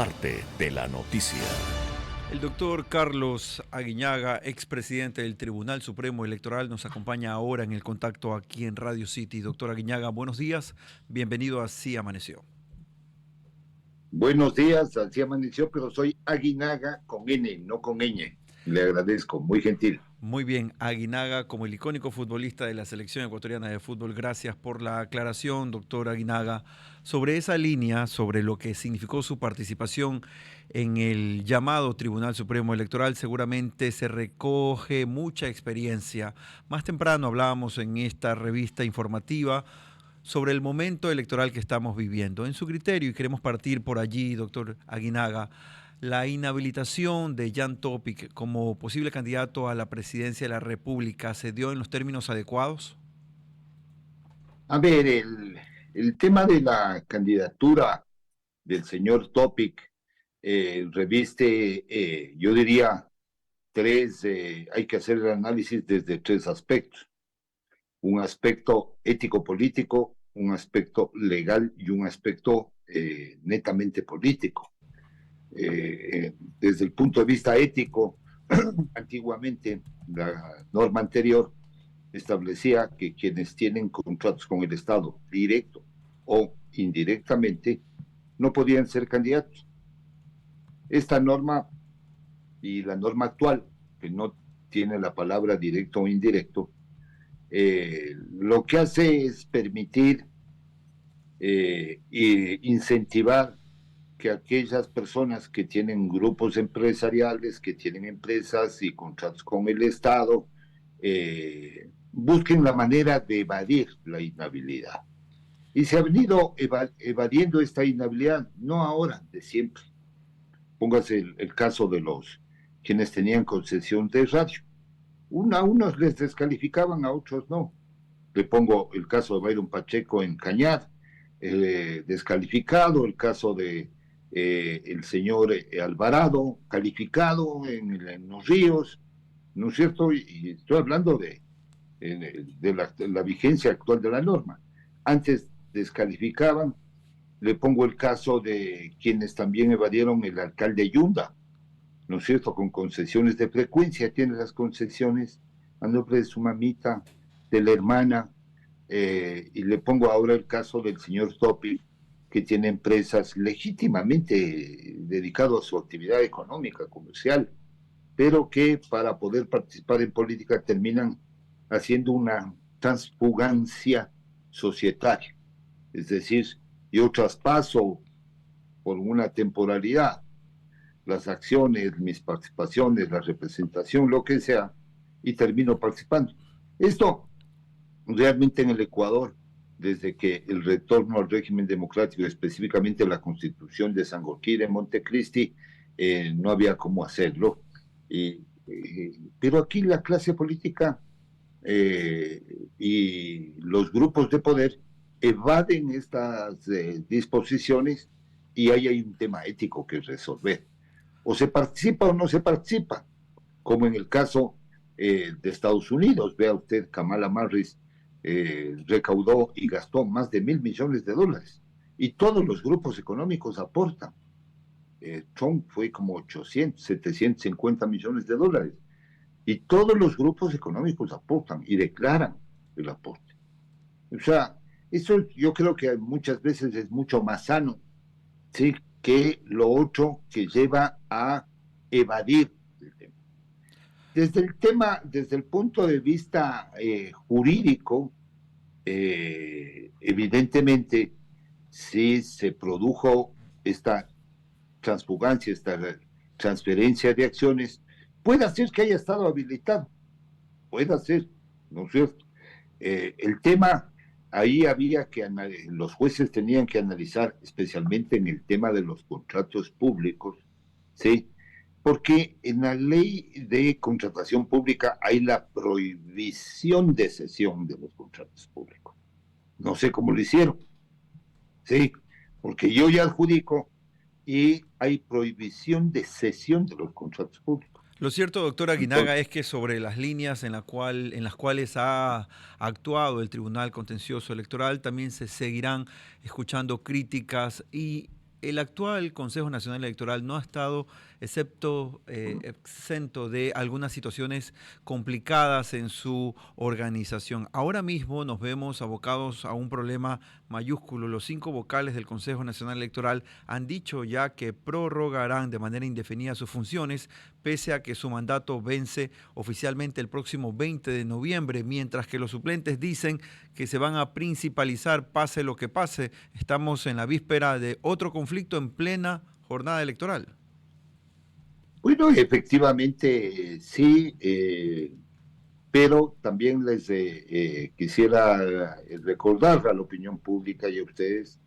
parte de la noticia. El doctor Carlos Aguinaga, expresidente del Tribunal Supremo Electoral, nos acompaña ahora en el contacto aquí en Radio City. Doctor Aguinaga, buenos días. Bienvenido a Así Amaneció. Buenos días, así amaneció, pero soy Aguinaga con N, no con ñ. Le agradezco, muy gentil. Muy bien, Aguinaga, como el icónico futbolista de la selección ecuatoriana de fútbol, gracias por la aclaración, doctor Aguinaga, sobre esa línea, sobre lo que significó su participación en el llamado Tribunal Supremo Electoral. Seguramente se recoge mucha experiencia. Más temprano hablábamos en esta revista informativa sobre el momento electoral que estamos viviendo. En su criterio, y queremos partir por allí, doctor Aguinaga, la inhabilitación de Jan Topic como posible candidato a la presidencia de la República, ¿se dio en los términos adecuados? A ver, el tema de la candidatura del señor Topic reviste, yo diría, hay que hacer el análisis desde tres aspectos. Un aspecto ético-político, un aspecto legal y un aspecto netamente político. Desde el punto de vista ético, antiguamente la norma anterior establecía que quienes tienen contratos con el Estado, directo o indirectamente, no podían ser candidatos. Esta norma y la norma actual, que no tiene la palabra directo o indirecto, lo que hace es permitir e incentivar que aquellas personas que tienen grupos empresariales, que tienen empresas y contratos con el Estado, busquen la manera de evadir la inhabilidad. Y se ha venido evadiendo esta inhabilidad, no ahora, de siempre. Póngase el caso de los quienes tenían concesión de radio. A unos les descalificaban, a otros no. Le pongo el caso de Byron Pacheco en Cañar, descalificado, el caso de el señor Alvarado, calificado en los ríos, ¿no es cierto? Y estoy hablando de la vigencia actual de la norma. Antes descalificaban, le pongo el caso de quienes también evadieron el alcalde Yunda, ¿no es cierto? Con concesiones de frecuencia, tiene las concesiones a nombre de su mamita, de la hermana, y le pongo ahora el caso del señor Topi, que tiene empresas legítimamente dedicado a su actividad económica, comercial, pero que para poder participar en política terminan haciendo una transfugancia societaria. Es decir, yo traspaso por una temporalidad las acciones, mis participaciones, la representación, lo que sea, y termino participando. Esto realmente en el Ecuador, desde que el retorno al régimen democrático, específicamente la constitución de San Joaquín de Montecristi, no había cómo hacerlo. Pero aquí la clase política y los grupos de poder evaden estas disposiciones y ahí hay un tema ético que resolver. O se participa o no se participa, como en el caso de Estados Unidos. Vea usted, Kamala Harris recaudó y gastó más de $1.000 millones y todos los grupos económicos aportan. Trump fue como 800, $750 millones y todos los grupos económicos aportan y declaran el aporte. O sea, eso yo creo que muchas veces es mucho más sano, ¿sí?, que lo otro que lleva a evadir el tema. Desde el punto de vista jurídico, evidentemente, si se produjo esta transfugancia, esta transferencia de acciones, puede ser que haya estado habilitado, puede ser, ¿no es cierto? El tema, ahí había que, los jueces tenían que analizar, especialmente en el tema de los contratos públicos, ¿sí? Porque en la ley de contratación pública hay la prohibición de cesión de los contratos públicos. No sé cómo lo hicieron, ¿sí? Porque yo ya adjudico y hay prohibición de cesión de los contratos públicos. Lo cierto, doctor Aguinaga, Entonces, es que sobre las líneas en las cuales ha actuado el Tribunal Contencioso Electoral también se seguirán escuchando críticas y el actual Consejo Nacional Electoral no ha estado exento de algunas situaciones complicadas en su organización. Ahora mismo nos vemos abocados a un problema mayúsculo. Los 5 vocales del Consejo Nacional Electoral han dicho ya que prorrogarán de manera indefinida sus funciones, pese a que su mandato vence oficialmente el próximo 20 de noviembre, mientras que los suplentes dicen que se van a principalizar pase lo que pase. Estamos en la víspera de otro conflicto en plena jornada electoral. Bueno, efectivamente sí, pero también les quisiera recordar a la opinión pública y a ustedes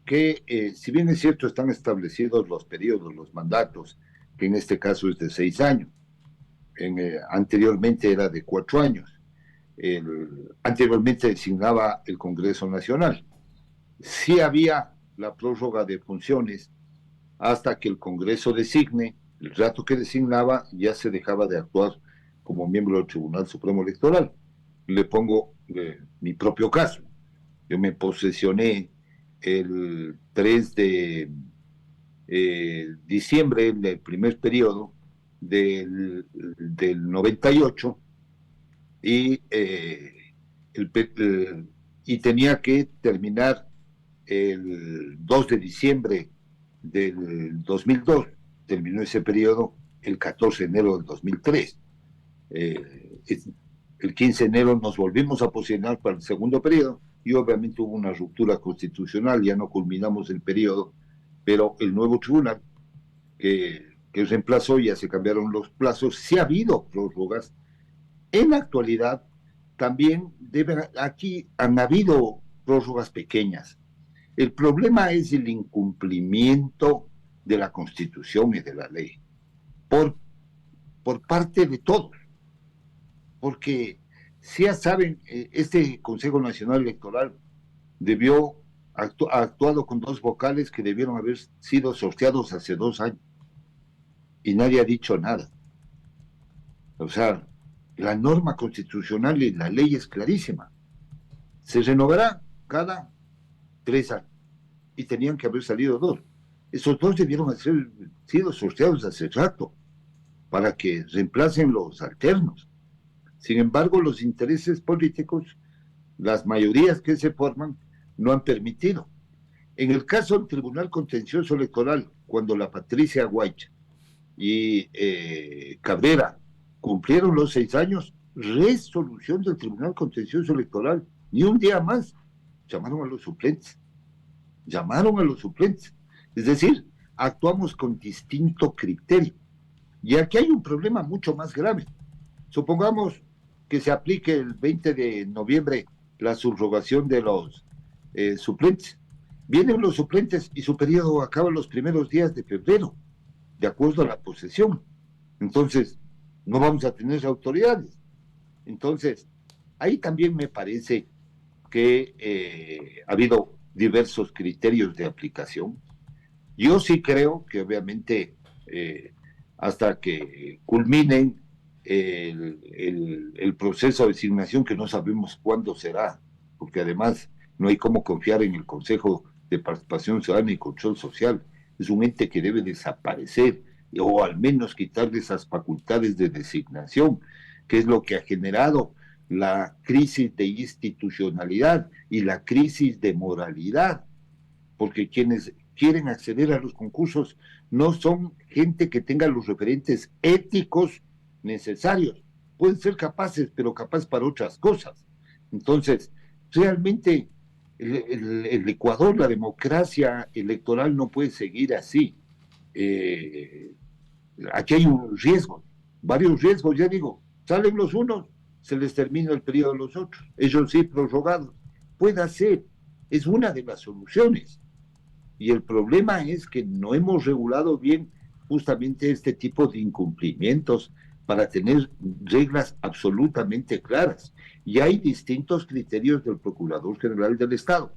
que si bien es cierto están establecidos los periodos, los mandatos, que en este caso es de 6 años, anteriormente era de 4 años, anteriormente designaba el Congreso Nacional. Sí había la prórroga de funciones hasta que el Congreso designe, el rato que designaba ya se dejaba de actuar como miembro del Tribunal Supremo Electoral. Le pongo mi propio caso. Yo me posesioné el 3 de diciembre, en el primer periodo del 98, y, y tenía que terminar el 2 de diciembre del 2002, terminó ese periodo el 14 de enero del 2003. El 15 de enero nos volvimos a posicionar para el segundo periodo y obviamente hubo una ruptura constitucional, ya no culminamos el periodo, pero el nuevo tribunal que reemplazó, ya se cambiaron los plazos, sí ha habido prórrogas. En la actualidad también aquí han habido prórrogas pequeñas. El problema es el incumplimiento de la Constitución y de la ley por parte de todos, porque si ya saben, este Consejo Nacional Electoral ha actuado con 2 vocales que debieron haber sido sorteados hace 2 años y nadie ha dicho nada. O sea, la norma constitucional y la ley es clarísima. Se renovará cada 3 años y tenían que haber salido 2. Esos 2 debieron haber sido sorteados hace rato para que reemplacen los alternos. Sin embargo, los intereses políticos, las mayorías que se forman, no han permitido. En el caso del Tribunal Contencioso Electoral, cuando la Patricia Guaycha y Cabrera cumplieron los 6 años, resolución del Tribunal Contencioso Electoral, ni un día más, llamaron a los suplentes. Es decir, actuamos con distinto criterio. Y aquí hay un problema mucho más grave. Supongamos que se aplique el 20 de noviembre la subrogación de los suplentes. Vienen los suplentes y su periodo acaba los primeros días de febrero, de acuerdo a la posesión. Entonces, no vamos a tener autoridades. Entonces, ahí también me parece que ha habido diversos criterios de aplicación. Yo sí creo que obviamente hasta que culminen el proceso de designación, que no sabemos cuándo será, porque además no hay cómo confiar en el Consejo de Participación Ciudadana y Control Social. Es un ente que debe desaparecer o al menos quitarle esas facultades de designación, que es lo que ha generado la crisis de institucionalidad y la crisis de moralidad, porque quienes quieren acceder a los concursos no son gente que tenga los referentes éticos necesarios. Pueden ser capaces, pero capaces para otras cosas. Entonces, realmente el Ecuador, la democracia electoral no puede seguir así. Aquí hay un riesgo, varios riesgos, ya digo, salen los unos, se les termina el periodo de los otros, ellos sí prorrogados. Puede ser, es una de las soluciones. Y el problema es que no hemos regulado bien justamente este tipo de incumplimientos para tener reglas absolutamente claras. Y hay distintos criterios del Procurador General del Estado.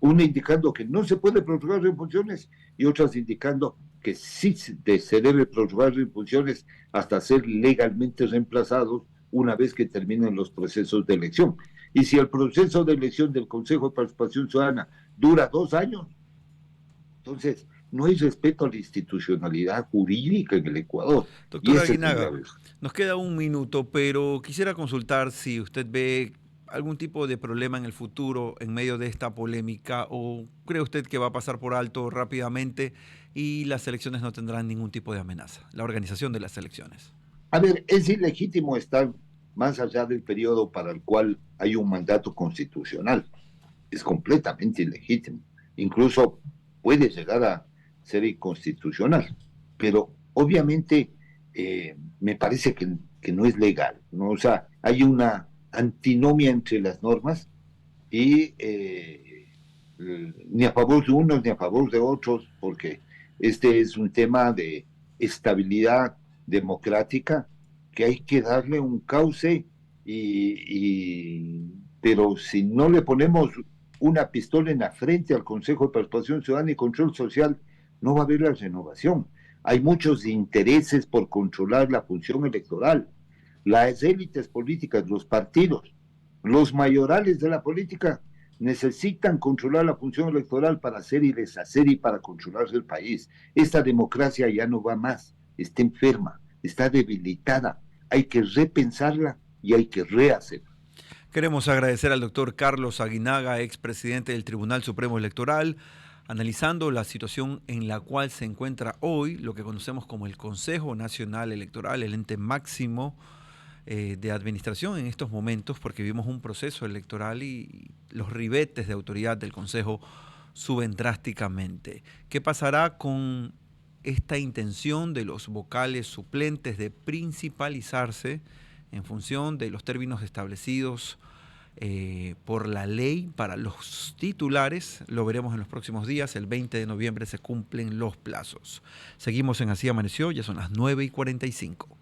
Una indicando que no se puede prorrogar en funciones y otras indicando que sí se debe prorrogar en funciones hasta ser legalmente reemplazados una vez que terminen los procesos de elección. Y si el proceso de elección del Consejo de Participación Ciudadana dura 2 años, entonces no hay respeto a la institucionalidad jurídica en el Ecuador. Y Doctor ese es el Aguinaga, grave. nos queda un minuto, pero quisiera consultar si usted ve algún tipo de problema en el futuro en medio de esta polémica o cree usted que va a pasar por alto rápidamente y las elecciones no tendrán ningún tipo de amenaza, la organización de las elecciones. A ver, es ilegítimo estar más allá del periodo para el cual hay un mandato constitucional. Es completamente ilegítimo. Incluso puede llegar a ser inconstitucional. Pero obviamente me parece que no es legal, ¿no? O sea, hay una antinomia entre las normas y ni a favor de unos ni a favor de otros, porque este es un tema de estabilidad democrática que hay que darle un cauce pero si no le ponemos una pistola en la frente al Consejo de Participación Ciudadana y Control Social, no va a haber la renovación. Hay muchos intereses por controlar la función electoral. Las élites políticas, los partidos, los mayorales de la política necesitan controlar la función electoral para hacer y deshacer y para controlar el país. Esta democracia ya no va más, está enferma, está debilitada. Hay que repensarla y hay que rehacerla. Queremos agradecer al doctor Carlos Aguinaga, expresidente del Tribunal Supremo Electoral, analizando la situación en la cual se encuentra hoy lo que conocemos como el Consejo Nacional Electoral, el ente máximo de administración en estos momentos, porque vivimos un proceso electoral y los ribetes de autoridad del Consejo suben drásticamente. ¿Qué pasará con esta intención de los vocales suplentes de principalizarse en función de los términos establecidos por la ley para los titulares? Lo veremos en los próximos días. El 20 de noviembre se cumplen los plazos. Seguimos en Así Amaneció, ya son las 9:45.